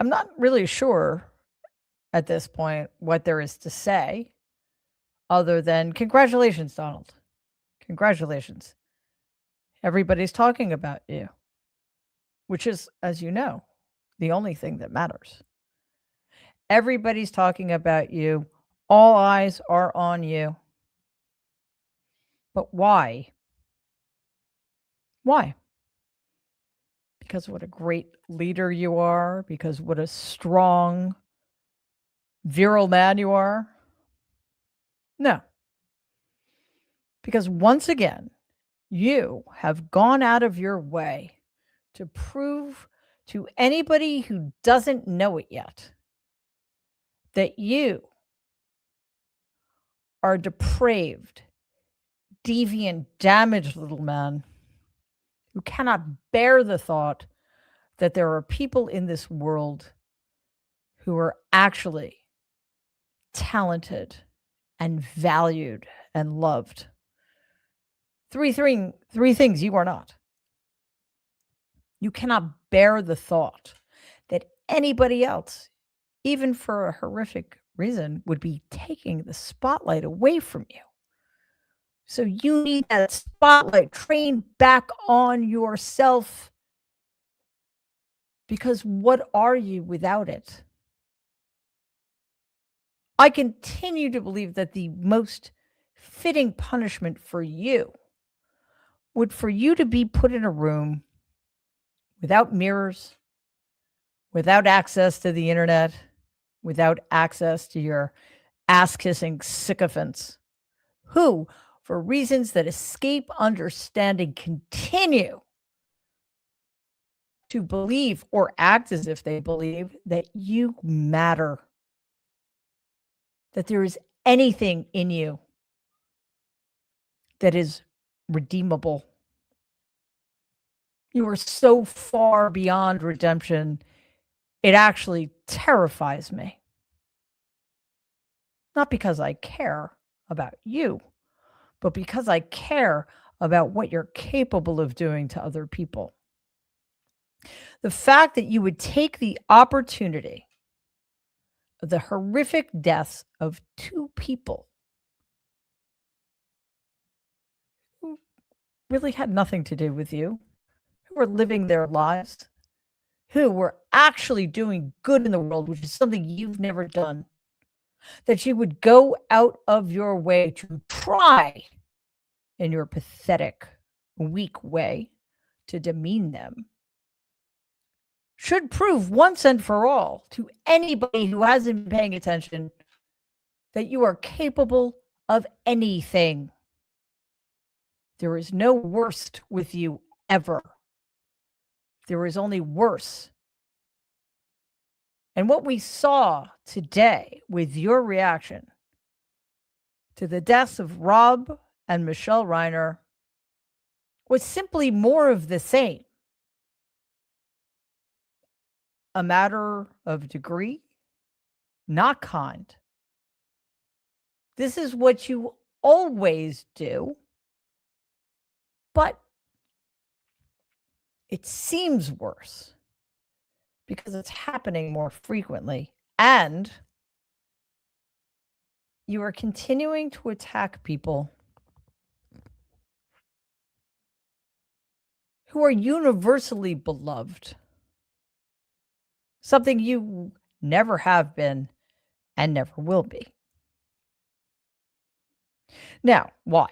I'm not really sure at this point what there is to say other than congratulations, Donald. Congratulations. Everybody's talking about you, which is, as you know, the only thing that matters. Everybody's talking about you. All eyes are on you. But why? Why? Because what a great leader you are, because what a strong, virile man you are? No. Because once again, you have gone out of your way to prove to anybody who doesn't know it yet that you are a depraved, deviant, damaged little man who cannot bear the thought that there are people in this world who are actually talented and valued and loved. Three things you are not. You cannot bear the thought that anybody else, even for a horrific reason, would be taking the spotlight away from you. So you need that spotlight trained back on yourself, because what are you without it? I continue to believe that the most fitting punishment for you would for you to be put in a room without mirrors, without access to the internet, without access to your ass kissing sycophants who, for reasons that escape understanding, continue to believe or act as if they believe that you matter, that there is anything in you that is redeemable. You are so far beyond redemption, it actually terrifies me. Not because I care about you, but because I care about what you're capable of doing to other people. The fact that you would take the opportunity of the horrific deaths of two people who really had nothing to do with you, who were living their lives, who were actually doing good in the world, which is something you've never done, that you would go out of your way to try in your pathetic, weak way to demean them, should prove once and for all to anybody who hasn't been paying attention that you are capable of anything. There is no worst with you ever. There is only worse. And what we saw today with your reaction to the deaths of Rob and Michelle Reiner was simply more of the same. A matter of degree, not kind. This is what you always do, but it seems worse because it's happening more frequently, and you are continuing to attack people who are universally beloved, something you never have been and never will be. Now, why?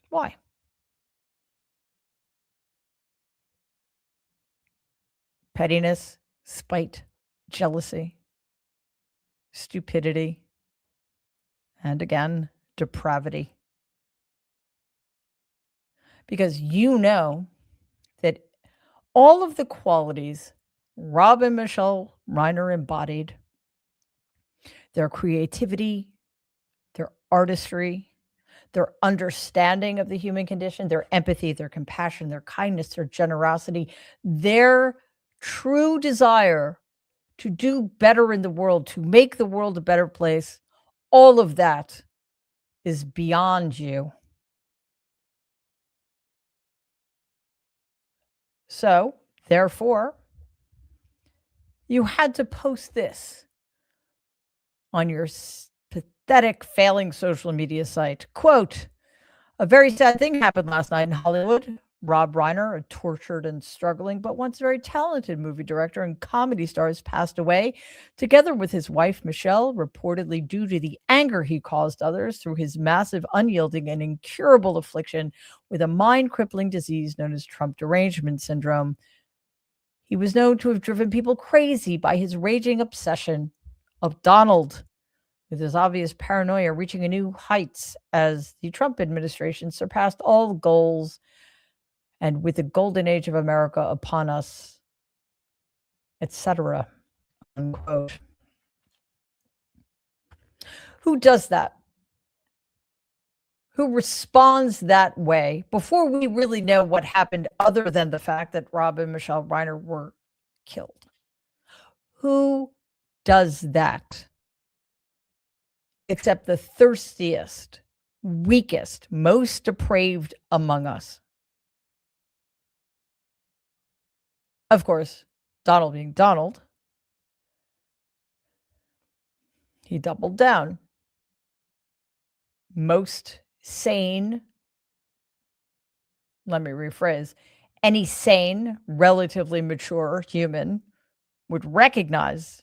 Why? Pettiness, spite, jealousy, stupidity, and again, depravity. Because you know that all of the qualities Rob and Michelle Reiner embodied, their creativity, their artistry, their understanding of the human condition, their empathy, their compassion, their kindness, their generosity, their true desire to do better in the world, to make the world a better place, all of that is beyond you. So, therefore, You had to post this on your pathetic, failing social media site. Quote, a very sad thing happened last night in Hollywood. Rob Reiner, a tortured and struggling but once very talented movie director and comedy star, has passed away, together with his wife, Michelle, reportedly due to the anger he caused others through his massive, unyielding, and incurable affliction with a mind crippling disease known as Trump derangement syndrome. He was known to have driven people crazy by his raging obsession of Donald, with his obvious paranoia reaching a new heights as the Trump administration surpassed all goals and with the golden age of America upon us, etc. Unquote. Who does that? Who responds that way before we really know what happened other than the fact that Rob and Michelle Reiner were killed? Who does that? Except the thirstiest, weakest, most depraved among us. Of course, Donald being Donald, he doubled down. Most sane, let me rephrase, any sane, relatively mature human would recognize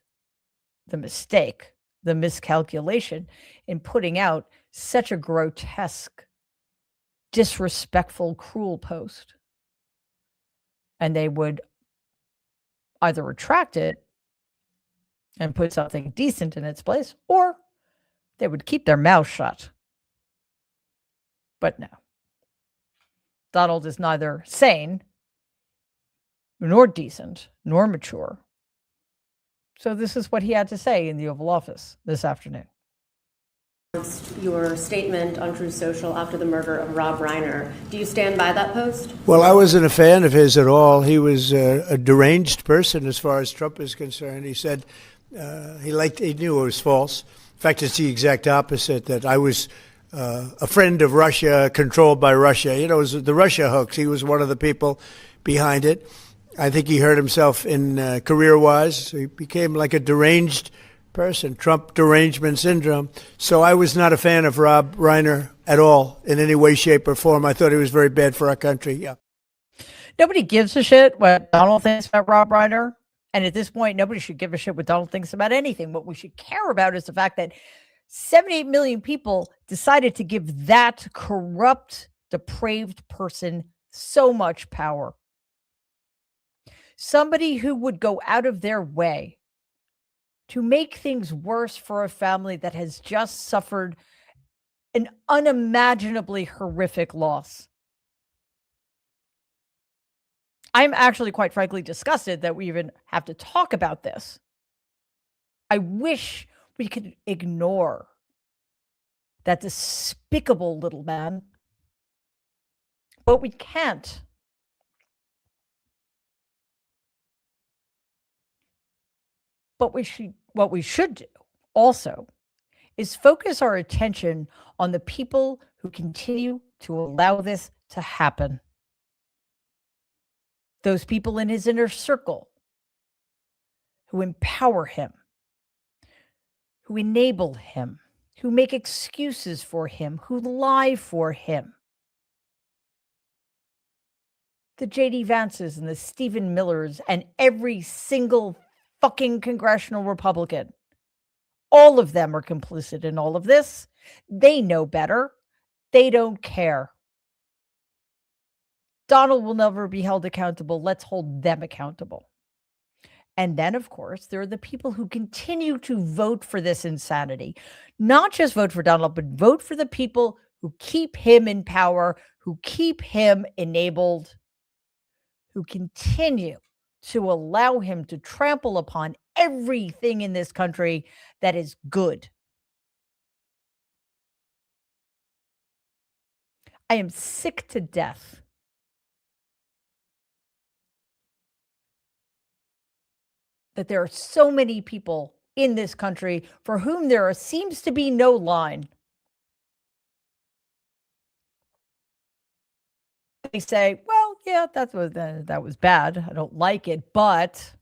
the mistake, the miscalculation in putting out such a grotesque, disrespectful, cruel post. And they would either retract it and put something decent in its place, or they would keep their mouth shut. But no. Donald is neither sane, nor decent, nor mature. So this is what he had to say in the Oval Office this afternoon. Your statement on Truth Social after the murder of Rob Reiner. Do you stand by that post? Well, I wasn't a fan of his at all. He was a deranged person as far as Trump is concerned. He said he knew it was false. In fact, it's the exact opposite, that I was a friend of Russia, controlled by Russia. You know, it was the Russia hoax. He was one of the people behind it. I think he hurt himself in career-wise. He became like a deranged person, Trump derangement syndrome. So I was not a fan of Rob Reiner at all in any way, shape, or form. I thought he was very bad for our country. Yeah. Nobody gives a shit what Donald thinks about Rob Reiner. And at this point, nobody should give a shit what Donald thinks about anything. What we should care about is the fact that 78 million people decided to give that corrupt, depraved person so much power. Somebody who would go out of their way to make things worse for a family that has just suffered an unimaginably horrific loss. I'm actually, quite frankly, disgusted that we even have to talk about this. I wish we could ignore that despicable little man, but we can't. But what we should do also is focus our attention on the people who continue to allow this to happen. Those people in his inner circle who empower him, who enable him, who make excuses for him, who lie for him. The J.D. Vances and the Stephen Millers and every single fucking congressional Republican. All of them are complicit in all of this. They know better. They don't care. Donald will never be held accountable. Let's hold them accountable. And then, of course, there are the people who continue to vote for this insanity. Not just vote for Donald, but vote for the people who keep him in power, who keep him enabled, who continue to allow him to trample upon everything in this country that is good. I am sick to death that there are so many people in this country for whom there seems to be no line. They say, well, yeah, that was bad. I don't like it, but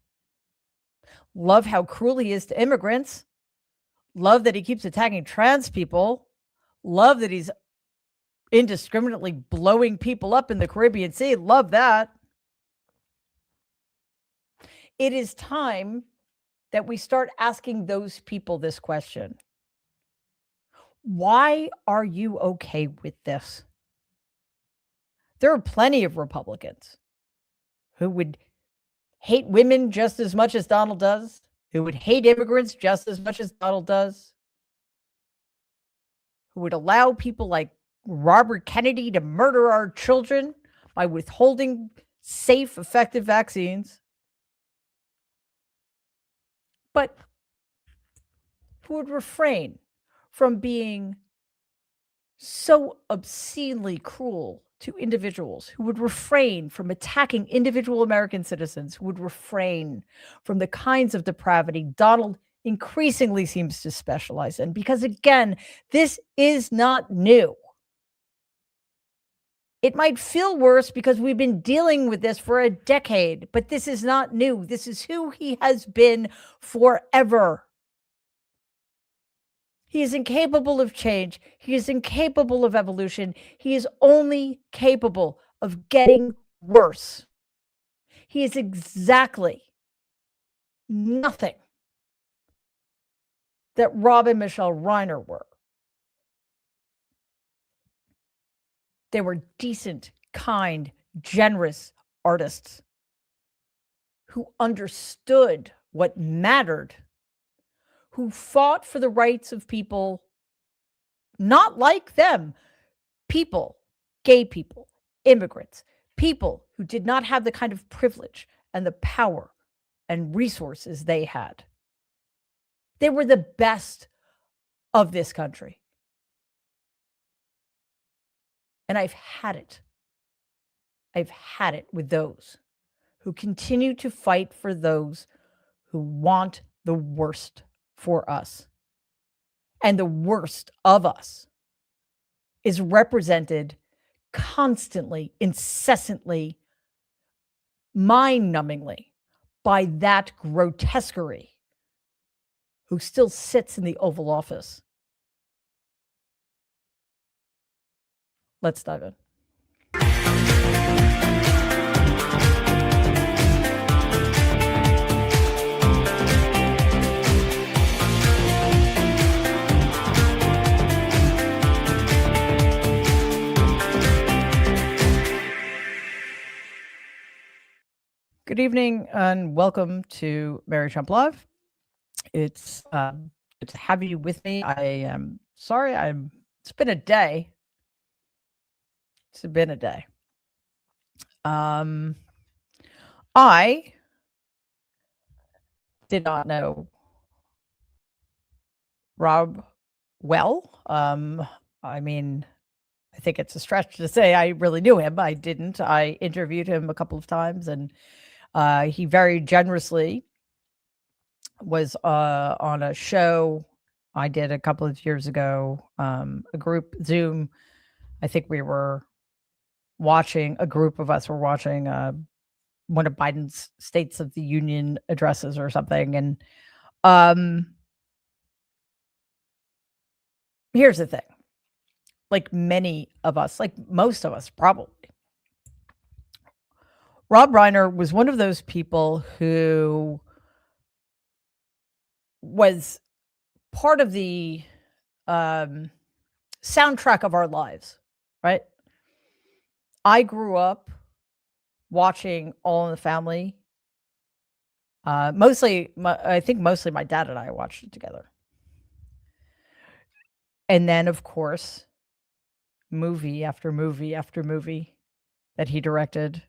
love how cruel he is to immigrants, love that he keeps attacking trans people, love that he's indiscriminately blowing people up in the Caribbean Sea, love that. It is time that we start asking those people this question. Why are you okay with this? There are plenty of Republicans who would hate women just as much as Donald does, who would hate immigrants just as much as Donald does, who would allow people like Robert Kennedy to murder our children by withholding safe, effective vaccines, but who would refrain from being so obscenely cruel to individuals, who would refrain from attacking individual American citizens, who would refrain from the kinds of depravity Donald increasingly seems to specialize in. Because again, this is not new. It might feel worse because we've been dealing with this for a decade, but this is not new. This is who he has been forever. He is incapable of change. He is incapable of evolution. He is only capable of getting worse. He is exactly nothing that Rob and Michelle Reiner were. They were decent, kind, generous artists who understood what mattered, who fought for the rights of people not like them, people, gay people, immigrants, people who did not have the kind of privilege and the power and resources they had. They were the best of this country. And I've had it. I've had it with those who continue to fight for those who want the worst for us. And the worst of us is represented constantly, incessantly, mind-numbingly by that grotesquerie who still sits in the Oval Office. Let's dive in. Good evening and welcome to Mary Trump Live. It's good to have you with me. I am sorry, it's been a day. It's been a day. I did not know Rob well. I mean, I think it's a stretch to say I really knew him. I didn't. I interviewed him a couple of times, and he very generously was on a show I did a couple of years ago, a group Zoom. I think we were watching, a group of us were watching one of Biden's States of the Union addresses or something. And here's the thing. Like many of us, like most of us probably, Rob Reiner was one of those people who was part of the soundtrack of our lives, right? I grew up watching All in the Family. I think mostly my dad and I watched it together. And then, of course, movie after movie after movie that he directed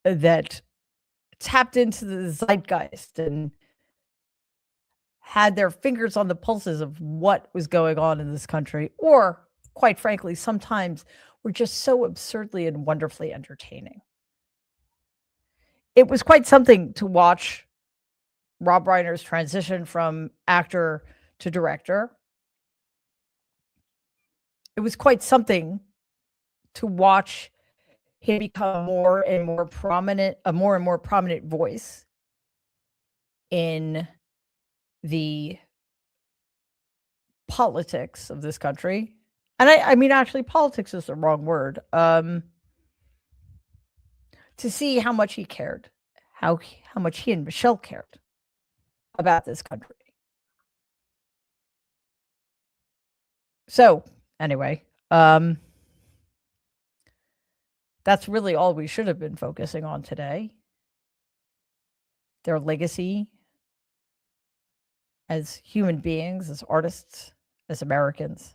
that tapped into the zeitgeist and had their fingers on the pulses of what was going on in this country, or quite frankly, sometimes were just so absurdly and wonderfully entertaining. It was quite something to watch Rob Reiner's transition from actor to director. It was quite something to watch him become a more and more prominent voice in the politics of this country. And I mean, actually, politics is the wrong word. To see how much he cared, how much he and Michelle cared about this country. So, anyway, that's really all we should have been focusing on today. Their legacy as human beings, as artists, as Americans.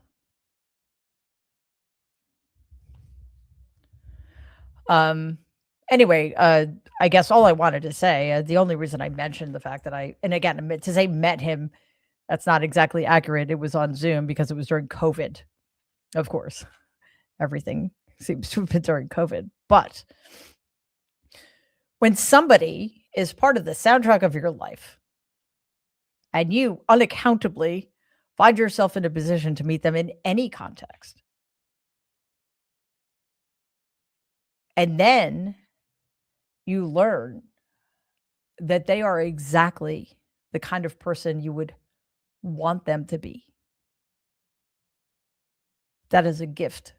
Anyway, I guess all I wanted to say, the only reason I mentioned the fact that and again, to say met him, that's not exactly accurate. It was on Zoom because it was during COVID. Of course, everything seems to have been during COVID. But when somebody is part of the soundtrack of your life and you unaccountably find yourself in a position to meet them in any context, and then you learn that they are exactly the kind of person you would want them to be. That is a gift.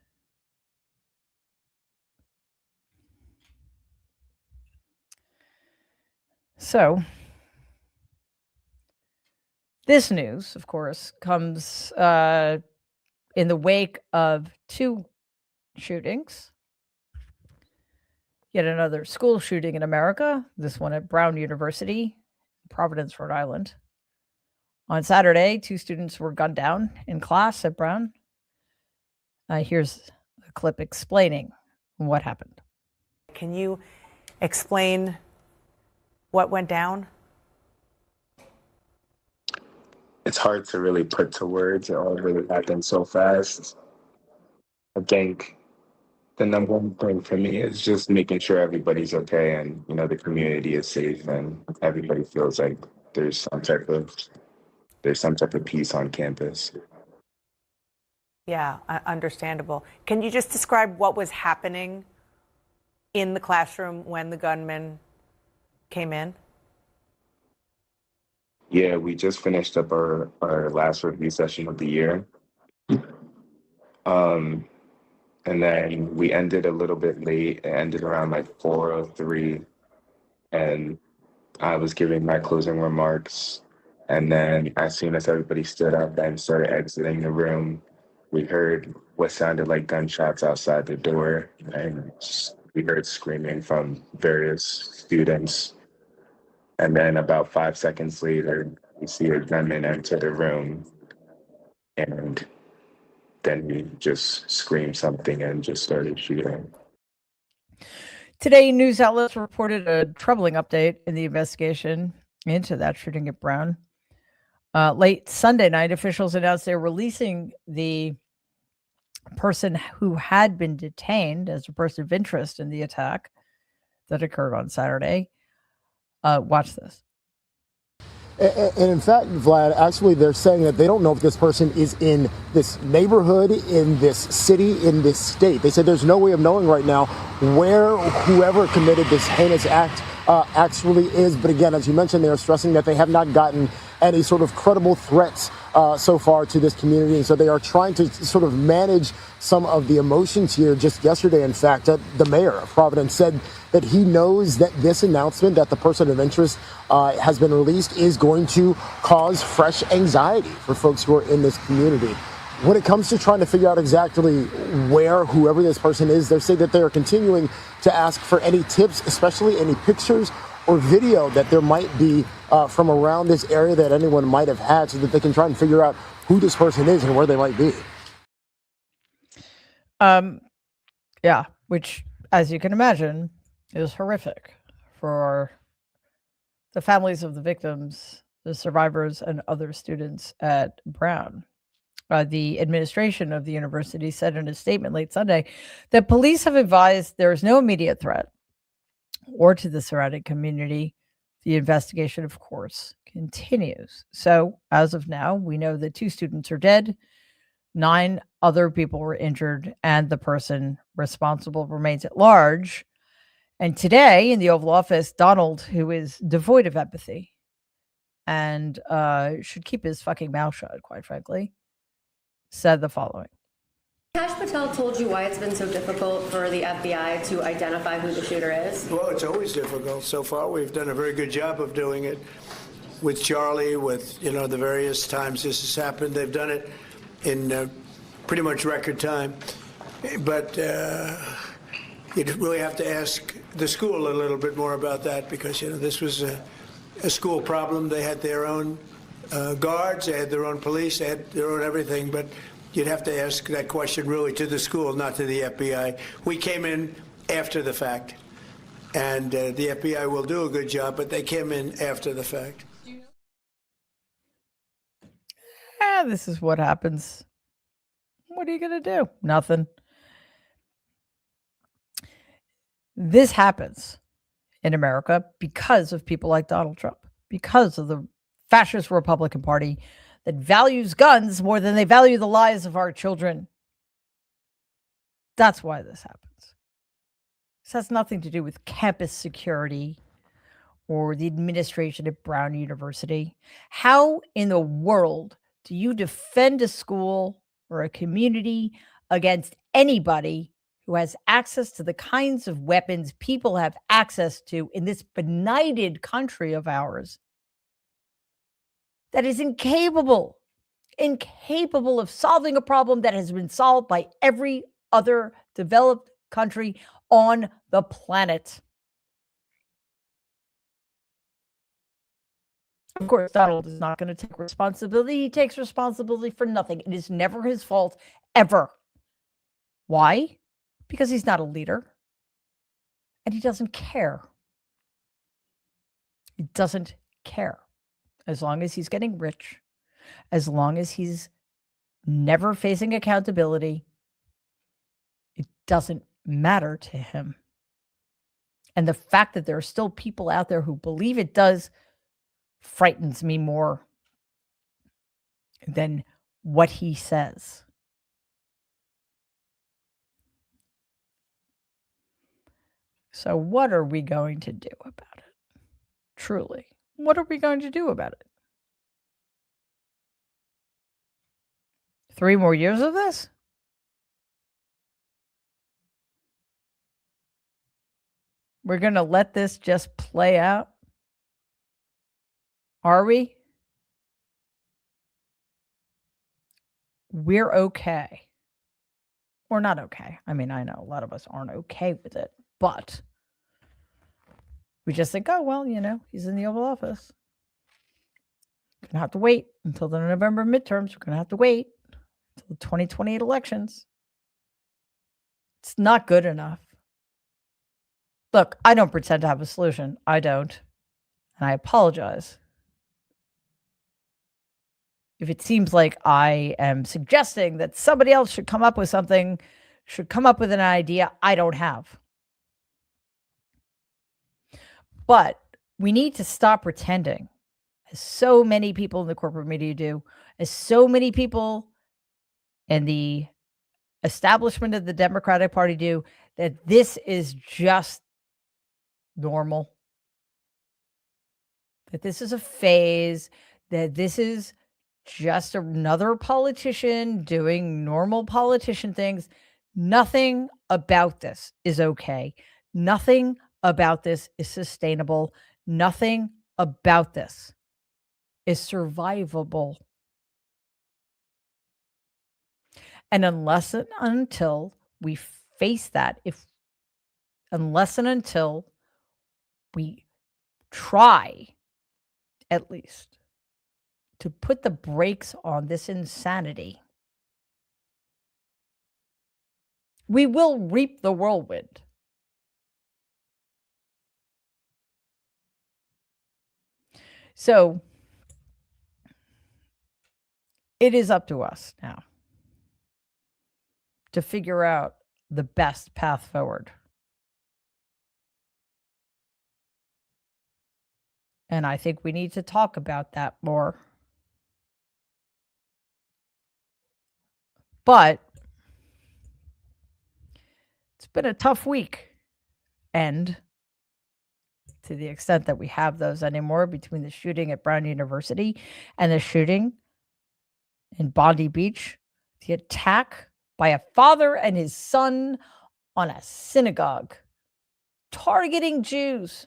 So, this news, of course, comes in the wake of 2 shootings. Yet another school shooting in America, this one at Brown University, Providence, Rhode Island. On Saturday, 2 students were gunned down in class at Brown. Here's a clip explaining what happened. Can you explain what went down? It's hard to really put to words. It all really happened so fast. I think the number one thing for me is just making sure everybody's okay and, the community is safe and everybody feels like there's some type of peace on campus. Yeah, understandable. Can you just describe what was happening in the classroom when the gunman came in? Yeah, we just finished up our last review session of the year. And then we ended a little bit late. It ended around like 4:03. And I was giving my closing remarks. And then as soon as everybody stood up and started exiting the room, we heard what sounded like gunshots outside the door. And we heard screaming from various students. And then about 5 seconds later, we see a gunman enter the room. And then we just screamed something and just started shooting. Today, news outlets reported a troubling update in the investigation into that shooting at Brown. Late Sunday night, officials announced they're releasing the person who had been detained as a person of interest in the attack that occurred on Saturday. Watch this. And in fact, Vlad, actually, they're saying that they don't know if this person is in this neighborhood, in this city, in this state. They said there's no way of knowing right now where whoever committed this heinous act actually is. But again, as you mentioned, they are stressing that they have not gotten any sort of credible threats so far to this community. And so they are trying to sort of manage some of the emotions here. Just yesterday, in fact, the mayor of Providence said that he knows that this announcement that the person of interest has been released is going to cause fresh anxiety for folks who are in this community. When it comes to trying to figure out exactly where whoever this person is, they say that they are continuing to ask for any tips, especially any pictures or video that there might be from around this area that anyone might have had, so that they can try and figure out who this person is and where they might be. Yeah, which, as you can imagine, is horrific for the families of the victims, the survivors, and other students at Brown. The administration of the university said in a statement late Sunday that police have advised there is no immediate threat or to the surrounding community. The investigation, of course, continues. So as of now, we know that 2 students are dead, 9 other people were injured, and the person responsible remains at large. And today in the Oval Office, Donald, who is devoid of empathy, and should keep his fucking mouth shut, quite frankly, said the following. Kash Patel told you why it's been so difficult for the FBI to identify who the shooter is? Well, it's always difficult. So far, we've done a very good job of doing it with Charlie, with, the various times this has happened. They've done it in pretty much record time. But you'd really have to ask the school a little bit more about that because, this was a school problem. They had their own guards, they had their own police, they had their own everything. But you'd have to ask that question really to the school, not to the FBI. We came in after the fact, and the FBI will do a good job, but they came in after the fact. This is what happens. What are you going to do? Nothing. This happens in America because of people like Donald Trump, because of the fascist Republican Party that values guns more than they value the lives of our children. That's why this happens. This has nothing to do with campus security or the administration at Brown University. How in the world do you defend a school or a community against anybody who has access to the kinds of weapons people have access to in this benighted country of ours that is incapable of solving a problem that has been solved by every other developed country on the planet? Of course, Donald is not going to take responsibility. He takes responsibility for nothing. It is never his fault, ever. Why? Because he's not a leader. And he doesn't care. He doesn't care. As long as he's getting rich, as long as he's never facing accountability, it doesn't matter to him. And the fact that there are still people out there who believe it does frightens me more than what he says. So what are we going to do about it? Truly, what are we going to do about it? 3 more years of this? We're going to let this just play out? Are we? We're okay. We're not okay. I mean, I know a lot of us aren't okay with it, but we just think, oh, well, he's in the Oval Office. We're going to have to wait until the November midterms. We're going to have to wait until the 2028 elections. It's not good enough. Look, I don't pretend to have a solution. I don't. And I apologize if it seems like I am suggesting that somebody else should come up with something, should come up with an idea I don't have. But we need to stop pretending, as so many people in the corporate media do, as so many people in the establishment of the Democratic Party do, that this is just normal, that this is a phase, that this is just another politician doing normal politician things. Nothing about this is okay. Nothing about this is sustainable. Nothing about this is survivable. And unless and until we face that, unless and until we try, at least, to put the brakes on this insanity, we will reap the whirlwind. So it is up to us now to figure out the best path forward. And I think we need to talk about that more. But it's been a tough week. And to the extent that we have those anymore, between the shooting at Brown University and the shooting in Bondi Beach, the attack by a father and his son on a synagogue, targeting Jews.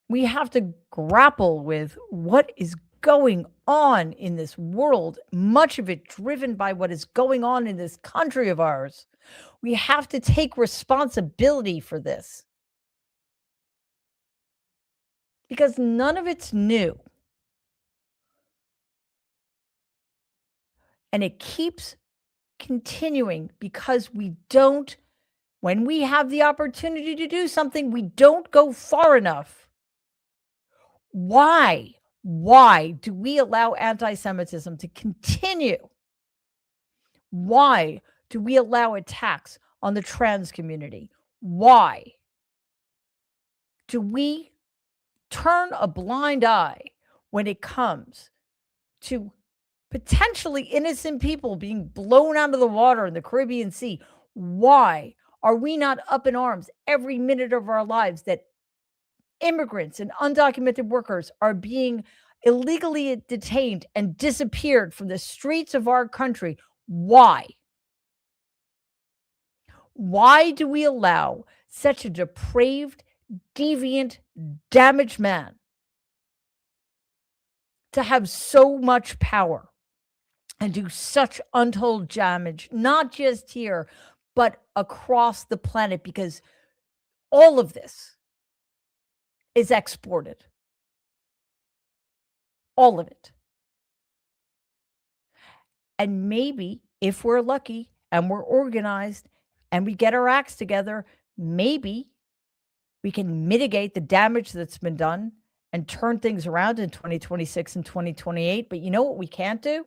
We have to grapple with what is going on in this world, much of it driven by what is going on in this country of ours. We have to take responsibility for this, because none of it's new. And it keeps continuing because we don't, when we have the opportunity to do something, we don't go far enough. Why? Why do we allow anti-Semitism to continue? Why do we allow attacks on the trans community? Why do we turn a blind eye when it comes to potentially innocent people being blown out of the water in the Caribbean Sea? Why are we not up in arms every minute of our lives that immigrants and undocumented workers are being illegally detained and disappeared from the streets of our country? Why? Why do we allow such a depraved, deviant, damaged man to have so much power and do such untold damage, not just here, but across the planet? Because all of this is exported. All of it. And maybe if we're lucky and we're organized and we get our acts together, maybe we can mitigate the damage that's been done and turn things around in 2026 and 2028. But you know what we can't do?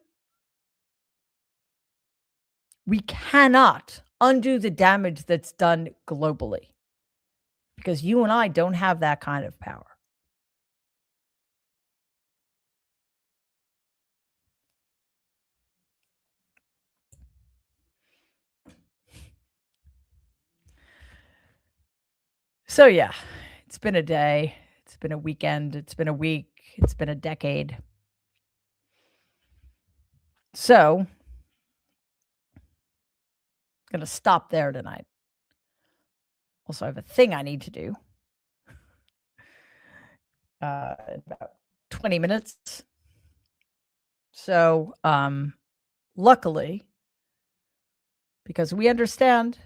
We cannot undo the damage that's done globally, because you and I don't have that kind of power. So yeah, it's been a day, it's been a weekend, it's been a week, it's been a decade. So I'm going to stop there tonight. Also, I have a thing I need to do in about 20 minutes. So luckily, because we understand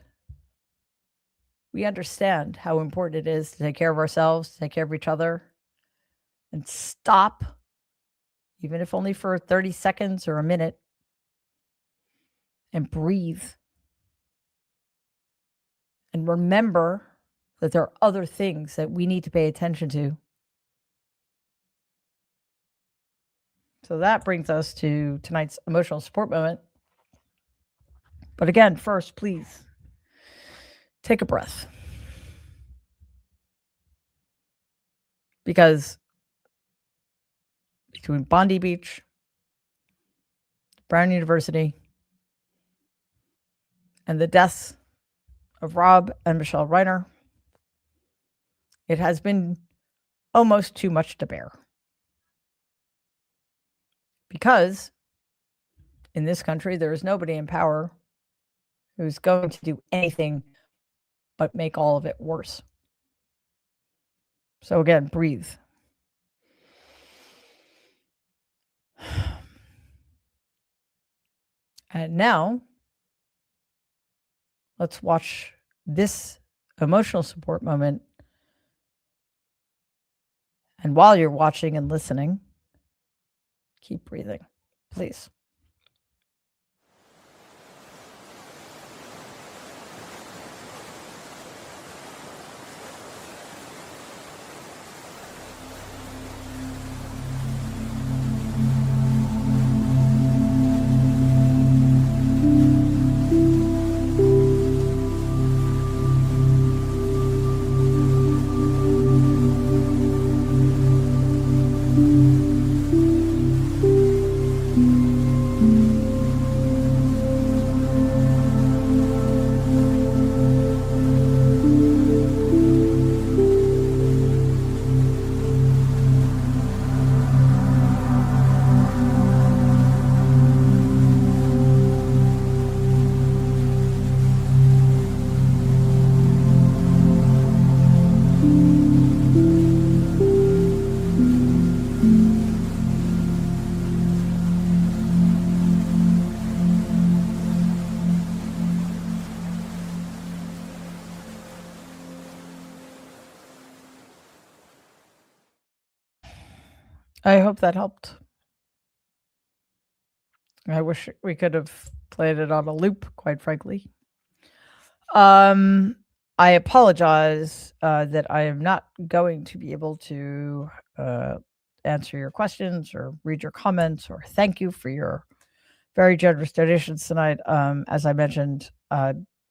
how important it is to take care of ourselves, to take care of each other, and stop, even if only for 30 seconds or a minute, and breathe. And remember that there are other things that we need to pay attention to. So that brings us to tonight's emotional support moment. But again, first, please take a breath. Because between Bondi Beach, Brown University, and the deaths of Rob and Michelle Reiner, it has been almost too much to bear. Because in this country, there is nobody in power who's going to do anything but make all of it worse. So again, breathe. And now, let's watch this emotional support moment. And while you're watching and listening, keep breathing, please. I hope that helped. I wish we could have played it on a loop, quite frankly. I apologize that I am not going to be able to answer your questions or read your comments or thank you for your very generous donations tonight. As I mentioned,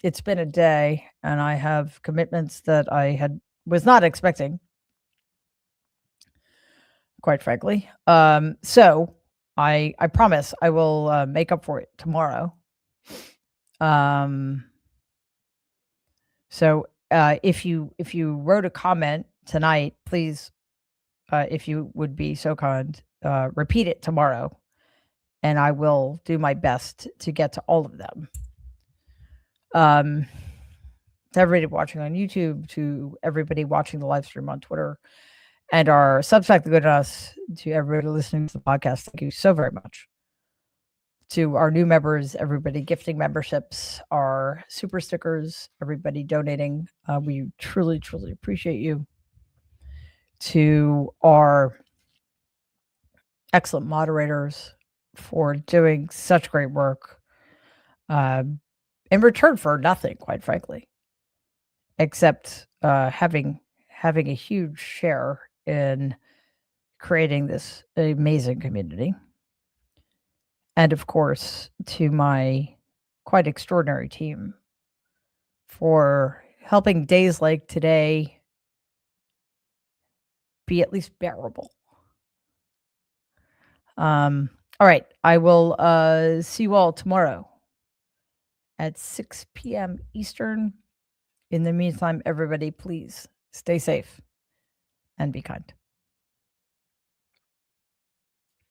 it's been a day and I have commitments that I was not expecting, quite frankly. So I promise I will make up for it tomorrow. So if you wrote a comment tonight, please, if you would be so kind, repeat it tomorrow, and I will do my best to get to all of them. To everybody watching on YouTube, to everybody watching the live stream on Twitter, and our Substack, The Good in Us, to everybody listening to the podcast, thank you so very much. To our new members, everybody gifting memberships, our super stickers, everybody donating, we truly, truly appreciate you. To our excellent moderators for doing such great work, in return for nothing, quite frankly, except having a huge share in creating this amazing community. And of course, to my quite extraordinary team for helping days like today be at least bearable. All right. I will see you all tomorrow at 6 p.m. Eastern. In the meantime, everybody, please stay safe and be kind.